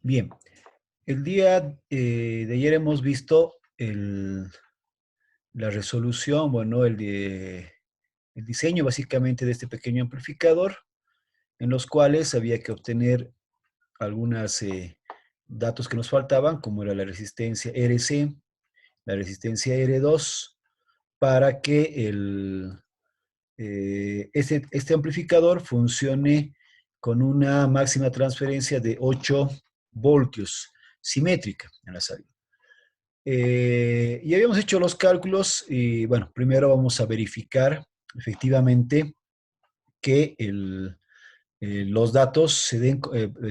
Bien, el día de ayer hemos visto la resolución, bueno, el diseño básicamente de este pequeño amplificador, en los cuales había que obtener algunos datos que nos faltaban, como era la resistencia RC, la resistencia R2, para que este amplificador funcione con una máxima transferencia de 8 voltios, simétrica en la salida. Y habíamos hecho los cálculos y bueno, primero vamos a verificar efectivamente que los datos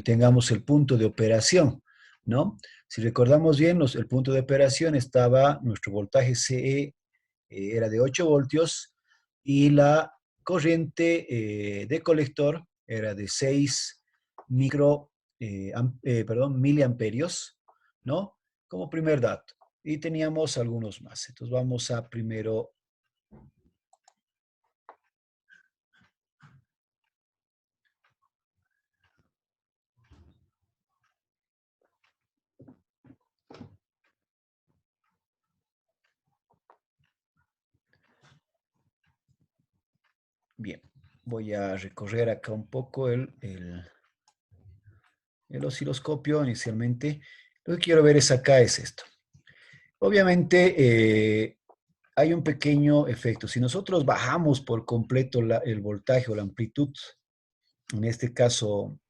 tengamos el punto de operación, ¿no? Si recordamos bien, el punto de operación estaba, nuestro voltaje CE era de 8 voltios y la corriente de colector era de 6 miliamperios, ¿no? Como primer dato. Y teníamos algunos más. Entonces vamos a primero. Bien, voy a recorrer acá un poco el osciloscopio inicialmente. Lo que quiero ver acá es esto. Obviamente hay un pequeño efecto. Si nosotros bajamos por completo el voltaje o la amplitud, en este caso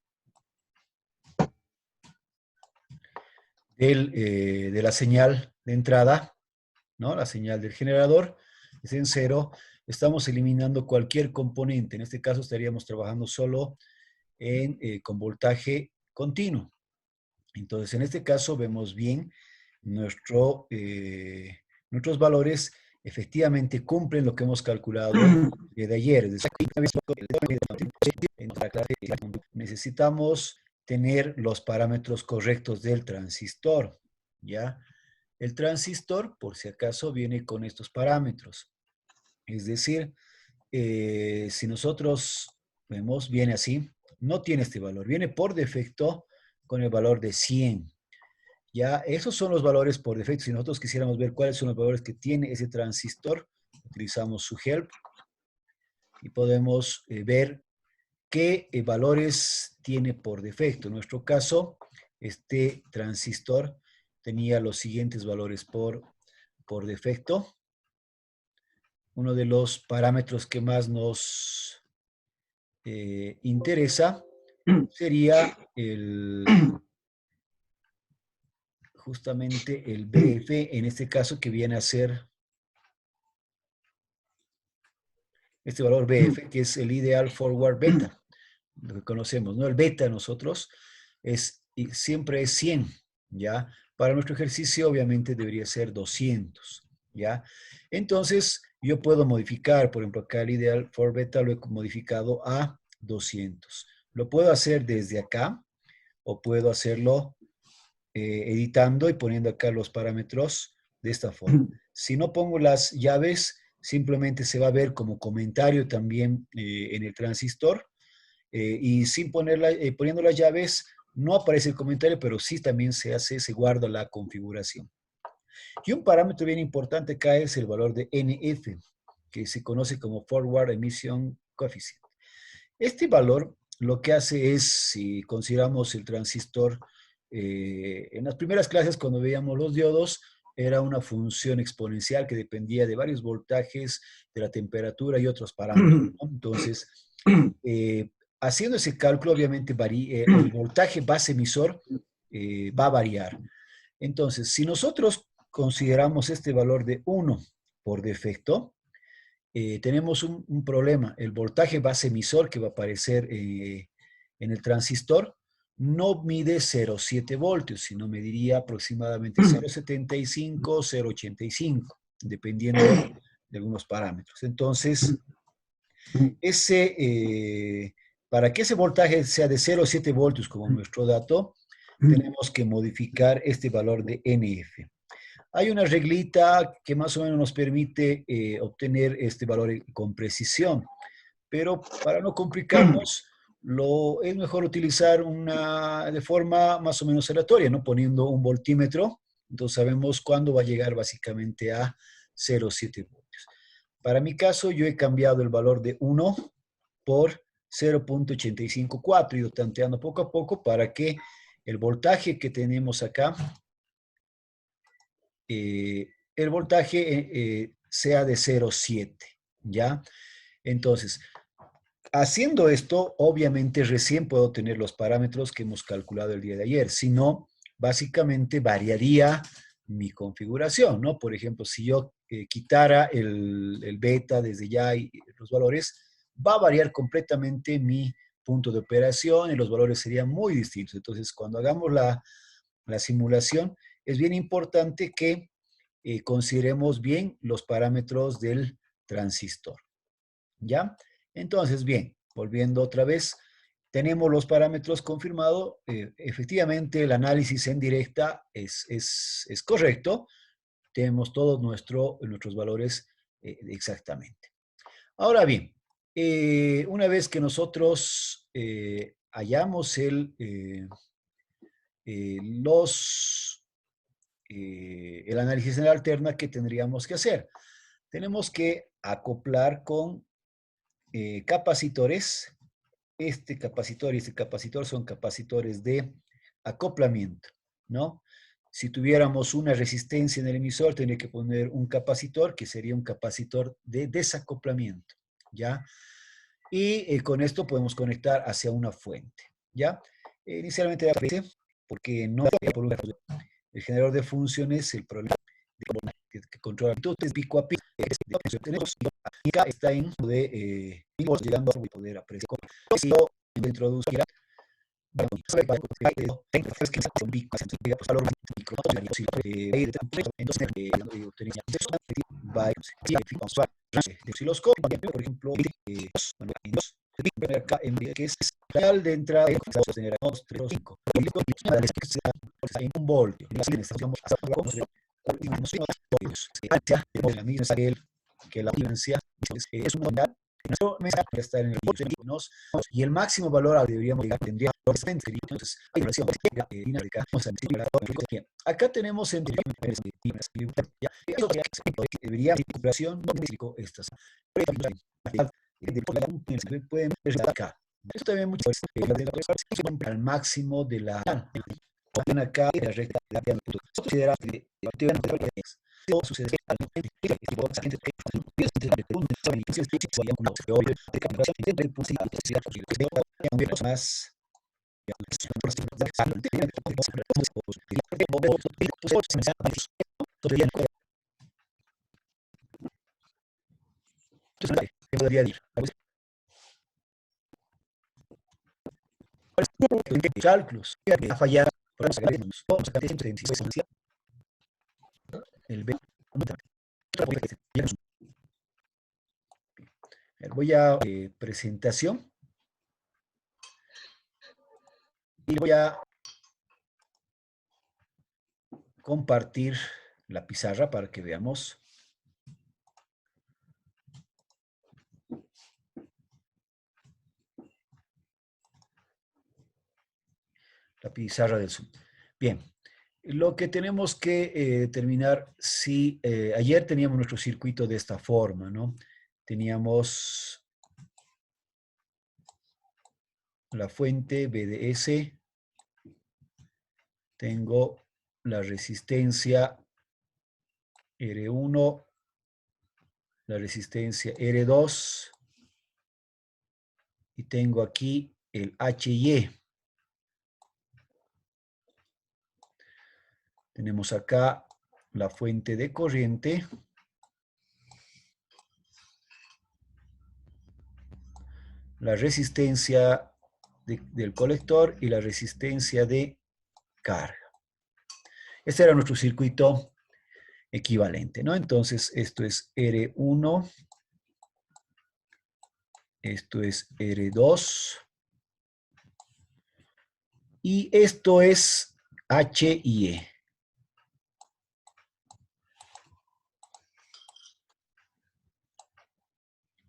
de la señal de entrada, ¿no? La señal del generador es en cero, estamos eliminando cualquier componente. En este caso estaríamos trabajando solo con voltaje continuo. Entonces, en este caso vemos bien nuestros valores efectivamente cumplen lo que hemos calculado de ayer. Es decir, necesitamos tener los parámetros correctos del transistor, ¿ya? El transistor, por si acaso, viene con estos parámetros. Es decir, si nosotros vemos, viene así, no tiene este valor, viene por defecto con el valor de 100. Ya, esos son los valores por defecto. Si nosotros quisiéramos ver cuáles son los valores que tiene ese transistor, utilizamos su help y podemos ver qué valores tiene por defecto. En nuestro caso, este transistor tenía los siguientes valores por defecto. Uno de los parámetros que más nos interesa sería justamente el BF, en este caso que viene a ser este valor BF, que es el Ideal Forward Beta, lo que conocemos, ¿no? El beta nosotros siempre es 100, ¿ya? Para nuestro ejercicio obviamente debería ser 200, ¿ya? Entonces yo puedo modificar, por ejemplo, acá el Ideal for Beta lo he modificado a 200. Lo puedo hacer desde acá o puedo hacerlo editando y poniendo acá los parámetros de esta forma. Si no pongo las llaves, simplemente se va a ver como comentario también en el transistor y sin poniendo las llaves no aparece el comentario, pero sí también se guarda la configuración. Y un parámetro bien importante acá es el valor de NF, que se conoce como Forward Emission Coefficient. Este valor lo que hace es, si consideramos el transistor, en las primeras clases cuando veíamos los diodos, era una función exponencial que dependía de varios voltajes, de la temperatura y otros parámetros, ¿no? Entonces, haciendo ese cálculo, obviamente el voltaje base emisor va a variar. Entonces, si nosotros consideramos este valor de 1 por defecto, tenemos un problema. El voltaje base emisor que va a aparecer en el transistor no mide 0,7 voltios, sino mediría aproximadamente 0,75, 0,85, dependiendo de algunos parámetros. Entonces, para que ese voltaje sea de 0,7 voltios como nuestro dato, tenemos que modificar este valor de NF. Hay una reglita que más o menos nos permite obtener este valor con precisión, pero para no complicarnos, es mejor utilizar de forma más o menos aleatoria, ¿no? Poniendo un voltímetro, entonces sabemos cuándo va a llegar básicamente a 0,7 voltios. Para mi caso, yo he cambiado el valor de 1 por 0,854, ido tanteando poco a poco para que el voltaje que tenemos acá, el voltaje sea de 0,7, ¿ya? Entonces, haciendo esto, obviamente recién puedo tener los parámetros que hemos calculado el día de ayer. Si no, básicamente variaría mi configuración, ¿no? Por ejemplo, si yo quitara el beta desde ya y los valores, va a variar completamente mi punto de operación y los valores serían muy distintos. Entonces, cuando hagamos la simulación, es bien importante que consideremos bien los parámetros del transistor. ¿Ya? Entonces, bien, volviendo otra vez, tenemos los parámetros confirmados. Efectivamente, el análisis en directa es correcto. Tenemos todos nuestros valores exactamente. Ahora bien, una vez que nosotros hallamos el análisis en la alterna, ¿qué tendríamos que hacer? Tenemos que acoplar con capacitores. Este capacitor y este capacitor son capacitores de acoplamiento, ¿no? Si tuviéramos una resistencia en el emisor, tendría que poner un capacitor que sería un capacitor de desacoplamiento, ¿ya? Y con esto podemos conectar hacia una fuente, ¿ya? Inicialmente aparece porque no por el generador de funciones, el problema que controla amplitudes pico a pico. Tenemos acá está en de llegando a poder apreciar. Si yo introduciera osciloscopio, por ejemplo, acá que es real de entrada de 5 en un voltio. De la misma que la frecuencia es una unidad para estar en el y el máximo valor deberíamos llegar tendría entonces acá tenemos en debería recuperación estas pueden ver acá. Esto también mucho al máximo de la acá la recta considera que sucede más cálculos ha fallado el B. Voy a presentación y voy a compartir la pizarra para que veamos. La pizarra del Zoom. Bien, lo que tenemos que determinar, si ayer teníamos nuestro circuito de esta forma, ¿no? Teníamos la fuente BDS, tengo la resistencia R1, la resistencia R2, y tengo aquí el HY. Tenemos acá la fuente de corriente, la resistencia del colector y la resistencia de carga. Este era nuestro circuito equivalente, ¿no? Entonces, esto es R1, esto es R2, y esto es HY.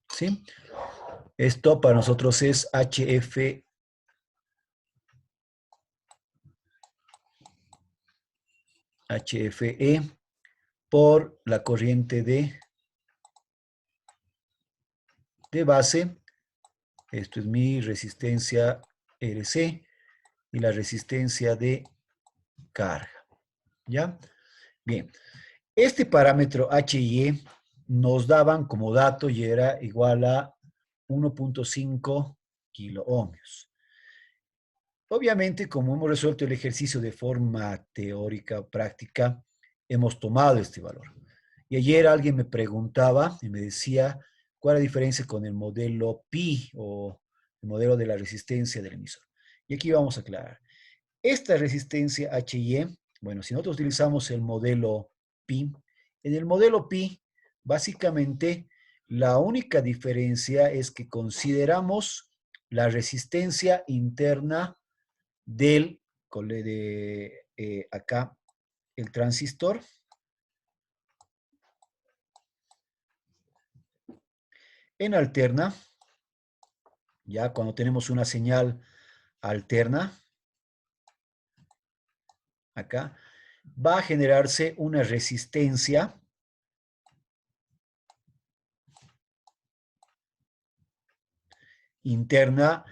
¿Sí? Esto para nosotros es HF HFE por la corriente de base. Esto es mi resistencia RC y la resistencia de carga. ¿Ya? Bien. Este parámetro H y E nos daban como dato y era igual a 1.5 kiloohmios. Obviamente, como hemos resuelto el ejercicio de forma teórica, práctica, hemos tomado este valor. Y ayer alguien me preguntaba y me decía, ¿cuál es la diferencia con el modelo Pi o el modelo de la resistencia del emisor? Y aquí vamos a aclarar. Esta resistencia H y E, bueno, si nosotros utilizamos el modelo Pi, en el modelo Pi, básicamente, la única diferencia es que consideramos la resistencia interna del, acá, el transistor. En alterna, ya cuando tenemos una señal alterna, acá, va a generarse una resistencia interna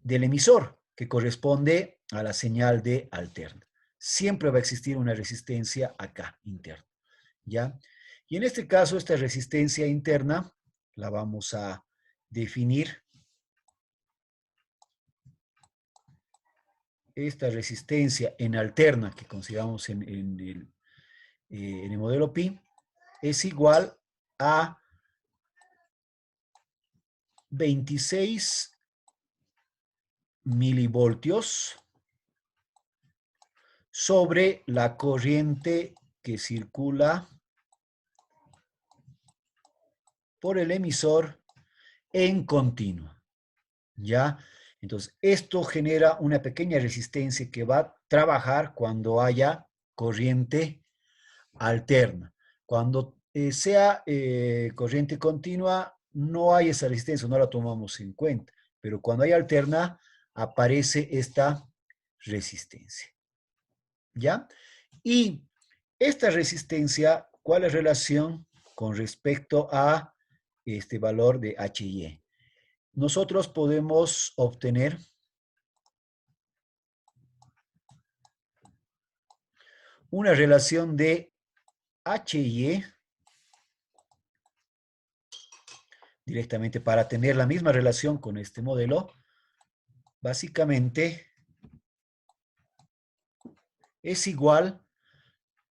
del emisor, que corresponde a la señal de alterna. Siempre va a existir una resistencia acá, interna, ¿ya? Y en este caso, esta resistencia interna la vamos a definir. Esta resistencia en alterna que consideramos en el modelo Pi es igual a 26 milivoltios sobre la corriente que circula por el emisor en continua, ¿ya? Entonces, esto genera una pequeña resistencia que va a trabajar cuando haya corriente alterna. Cuando sea corriente continua, no hay esa resistencia, no la tomamos en cuenta, pero cuando hay alterna, aparece esta resistencia, ¿ya? Y esta resistencia, ¿cuál es la relación con respecto a este valor de H y E? Nosotros podemos obtener una relación de H y E directamente para tener la misma relación con este modelo. Básicamente es igual,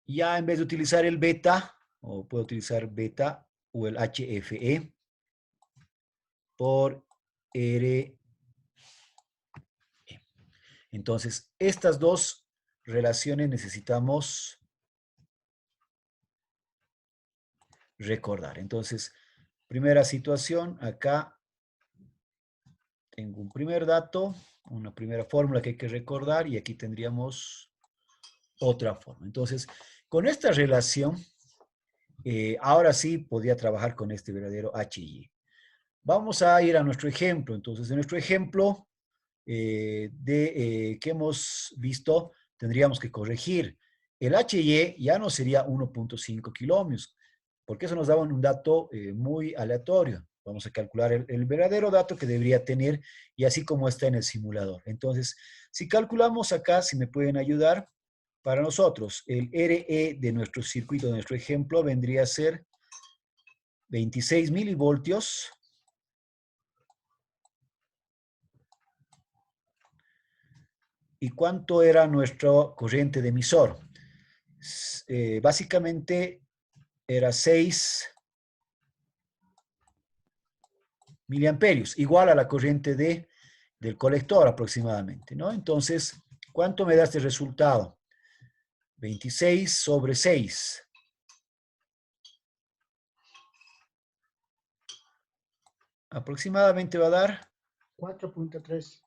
ya en vez de utilizar el beta, o puedo utilizar beta o el HFE por R. Entonces, estas dos relaciones necesitamos recordar. Entonces, primera situación, acá tengo un primer dato, una primera fórmula que hay que recordar y aquí tendríamos otra forma. Entonces, con esta relación, ahora sí podría trabajar con este verdadero H y E. Vamos a ir a nuestro ejemplo. Entonces, en nuestro ejemplo que hemos visto, tendríamos que corregir. El H y E ya no sería 1.5 kilómetros, porque eso nos daba un dato muy aleatorio. Vamos a calcular el verdadero dato que debería tener y así como está en el simulador. Entonces, si calculamos acá, si me pueden ayudar, para nosotros el RE de nuestro circuito, de nuestro ejemplo, vendría a ser 26 milivoltios. ¿Y cuánto era nuestro corriente de emisor? Básicamente era 6 miliamperios, igual a la corriente del colector aproximadamente, ¿no? Entonces, ¿cuánto me da este resultado? 26 sobre 6. Aproximadamente va a dar 4.3.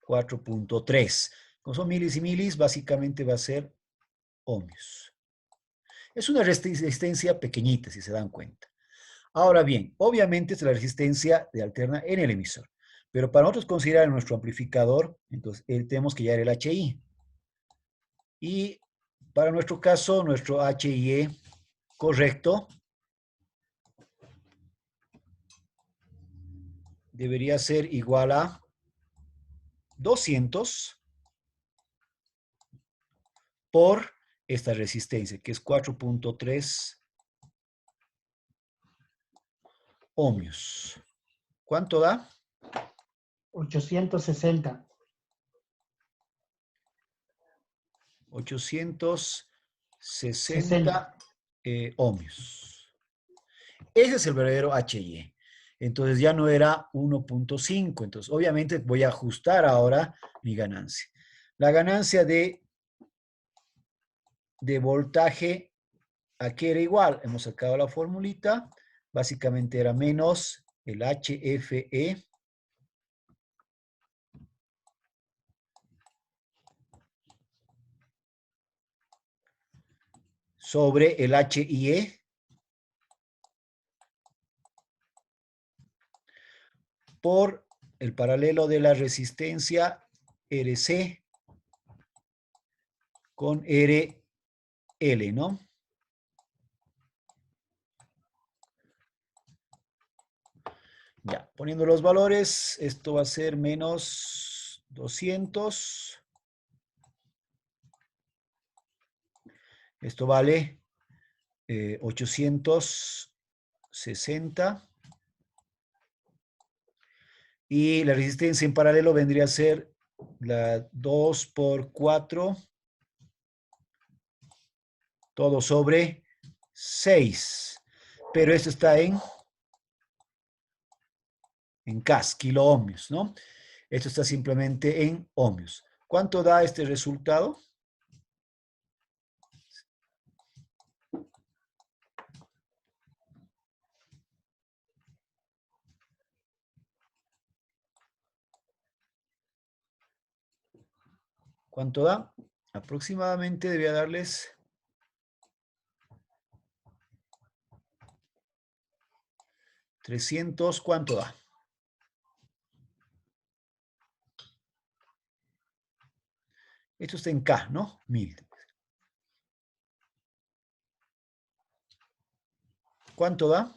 4.3. Como son milis y milis, básicamente va a ser ohmios. Es una resistencia pequeñita, si se dan cuenta. Ahora bien, obviamente es la resistencia de alterna en el emisor. Pero para nosotros considerar nuestro amplificador, entonces tenemos que hallar el HI. Y Para nuestro caso, nuestro HIE correcto debería ser igual a 200 por esta resistencia, que es 4.3 ohmios. ¿Cuánto da? 860. 60. 860 ohmios. Ese es el verdadero HIE. Entonces ya no era 1.5. Entonces obviamente voy a ajustar ahora mi ganancia. La ganancia de voltaje, aquí era igual. Hemos sacado la formulita. Básicamente era menos el HFE sobre el HIE por el paralelo de la resistencia RC con RL, ¿no? Ya, poniendo los valores, esto va a ser menos 200. Esto vale 860. Y la resistencia en paralelo vendría a ser la 2 por 4, todo sobre 6. Pero esto está en CAS, kilo ohmios, ¿no? Esto está simplemente en ohmios. ¿Cuánto da este resultado? ¿Cuánto da? Aproximadamente debía darles 300. ¿Cuánto da? Esto está en K, ¿no? 1000. ¿Cuánto da?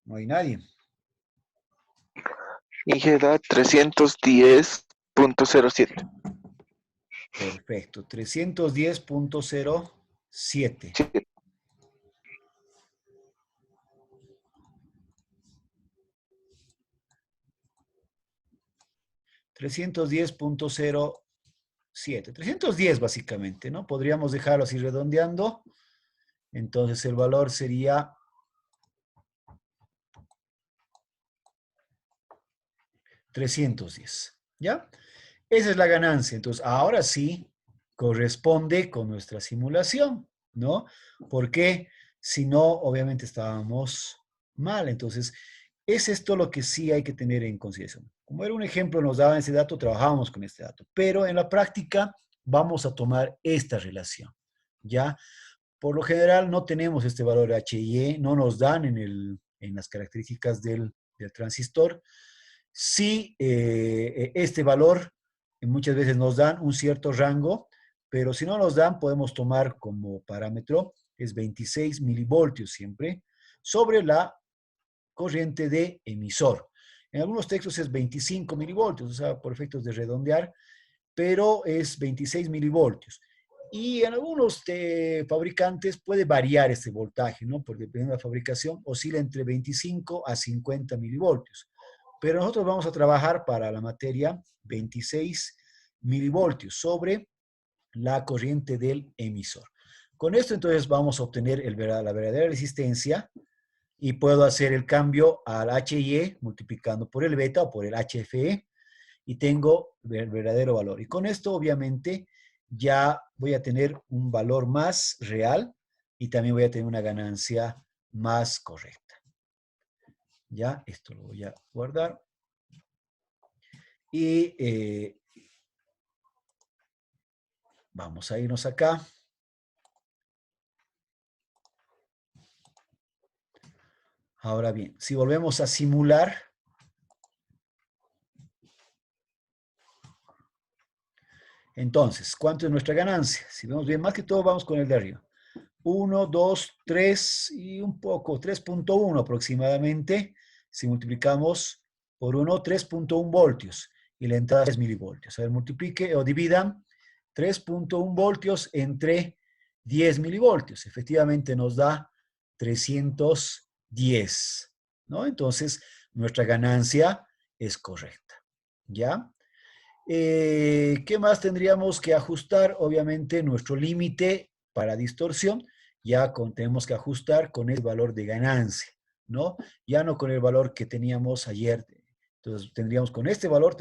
No hay nadie. Inge da 310.07. Perfecto. 310.07. Sí. 310.07. 310 básicamente, ¿no? Podríamos dejarlo así redondeando. Entonces el valor sería 310. ¿Ya? Esa es la ganancia. Entonces, ahora sí corresponde con nuestra simulación, ¿no? Porque si no, obviamente estábamos mal. Entonces, es esto lo que sí hay que tener en consideración. Como era un ejemplo, nos daban ese dato, trabajábamos con este dato. Pero en la práctica vamos a tomar esta relación, ¿ya? Por lo general no tenemos este valor HIE, no nos dan en las características del transistor. Sí, este valor muchas veces nos dan un cierto rango, pero si no nos dan, podemos tomar como parámetro, es 26 milivoltios siempre, sobre la corriente de emisor. En algunos textos es 25 milivoltios, o sea, por efectos de redondear, pero es 26 milivoltios. Y en algunos fabricantes puede variar este voltaje, ¿no? Porque dependiendo de la fabricación, oscila entre 25 a 50 milivoltios. Pero nosotros vamos a trabajar para la materia 26 milivoltios sobre la corriente del emisor. Con esto entonces vamos a obtener la verdadera resistencia y puedo hacer el cambio al HIE multiplicando por el beta o por el HFE y tengo el verdadero valor. Y con esto obviamente ya voy a tener un valor más real y también voy a tener una ganancia más correcta. Ya, esto lo voy a guardar. Y vamos a irnos acá. Ahora bien, si volvemos a simular, entonces, ¿cuánto es nuestra ganancia? Si vemos bien, más que todo vamos con el de arriba. 1, 2, 3 y un poco, 3.1 aproximadamente. Si multiplicamos por 1, 3.1 voltios. Y la entrada es milivoltios. A ver, multiplique o dividan 3.1 voltios entre 10 milivoltios. Efectivamente nos da 310, ¿no? Entonces, nuestra ganancia es correcta, ¿ya? ¿Qué más tendríamos que ajustar? Obviamente, nuestro límite para distorsión, tenemos que ajustar con el valor de ganancia, ¿no? Ya no con el valor que teníamos ayer. Entonces, tendríamos con este valor,